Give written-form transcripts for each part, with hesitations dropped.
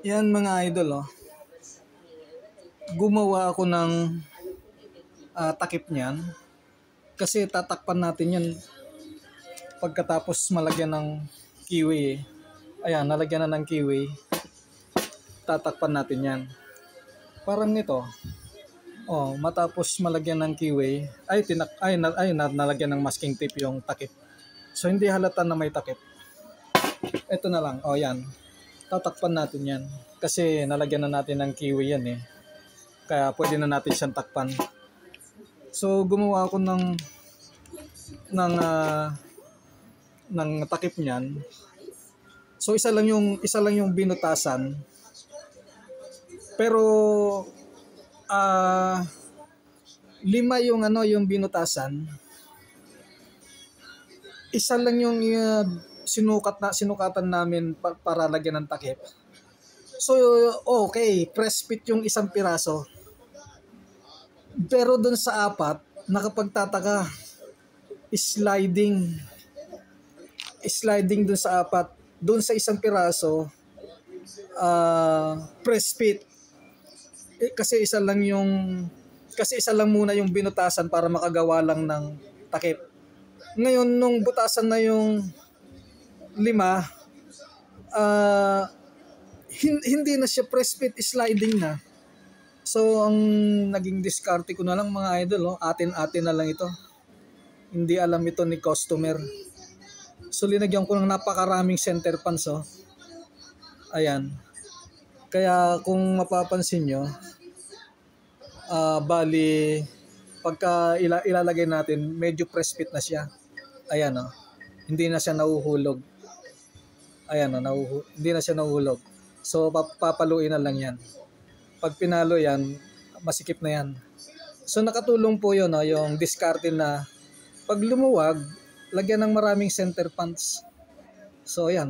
Yan mga idol, oh. Gumawa ako ng takip niyan kasi tatakpan natin yan pagkatapos malagyan ng kiwi. Ayan, nalagyan na ng kiwi. Tatakpan natin yan. Parang nito. Oh, matapos malagyan ng kiwi, nalagyan ng masking tape yung takip. So hindi halata na may takip. Ito na lang. Oh, yan. Tatakpan natin yan kasi nalagyan na natin ng kiwi yan eh. Kaya pwede na natin siyang takpan. So gumawa ako ng ng takip niyan. So isa lang yung binutasan. Pero 5 yung binutasan. Isa lang yung sinukatan namin para lagyan ng takip. So okay, press fit yung isang piraso. Pero dun sa 4, nakapagtataka, sliding dun sa 4. Dun sa isang piraso, press fit. Kasi isa lang muna yung binutasan para makagawa lang ng takip. Ngayon, nung butasan na yung 5, hindi na siya press fit, sliding na. So, ang naging diskarte ko na lang mga idol, atin-atin na lang ito. Hindi alam ito ni customer. So, linagyan ko ng napakaraming center pans, oh. Ayan. Kaya kung mapapansin nyo, bali, pagka ilalagay natin, medyo press fit na siya. Ayan, oh. Hindi na siya nahuhulog. Ayan, oh, hindi na siya nahuhulog. So, papaluin na lang yan. Pag pinalo yan, masikip na yan. So nakatulong po yun, yung diskarte na pag lumuwag, lagyan ng maraming center pans. So ayan,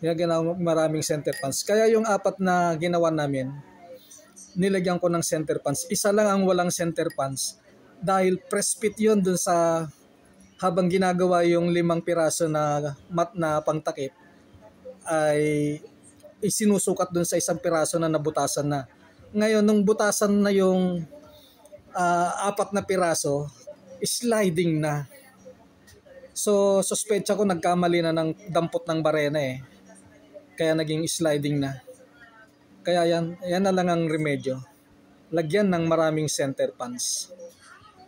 lagyan ng maraming center pans. Kaya yung 4 na ginawa namin, nilagyan ko ng center pans. Isa lang ang walang center pans dahil press fit yun dun sa habang ginagawa yung 5 piraso na mat na pangtakip ay isinusukat dun sa isang piraso na nabutasan na. Ngayon, nung butasan na yung 4 na piraso, sliding na. So, suspetsa ko nagkamali na ng dampot ng barena eh. Kaya naging sliding na. Kaya yan na lang ang remedyo. Lagyan ng maraming center pans.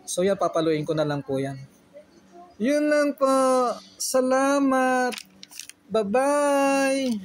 So yan, papaluin ko na lang po yan. Yun lang po. Salamat. Bye-bye.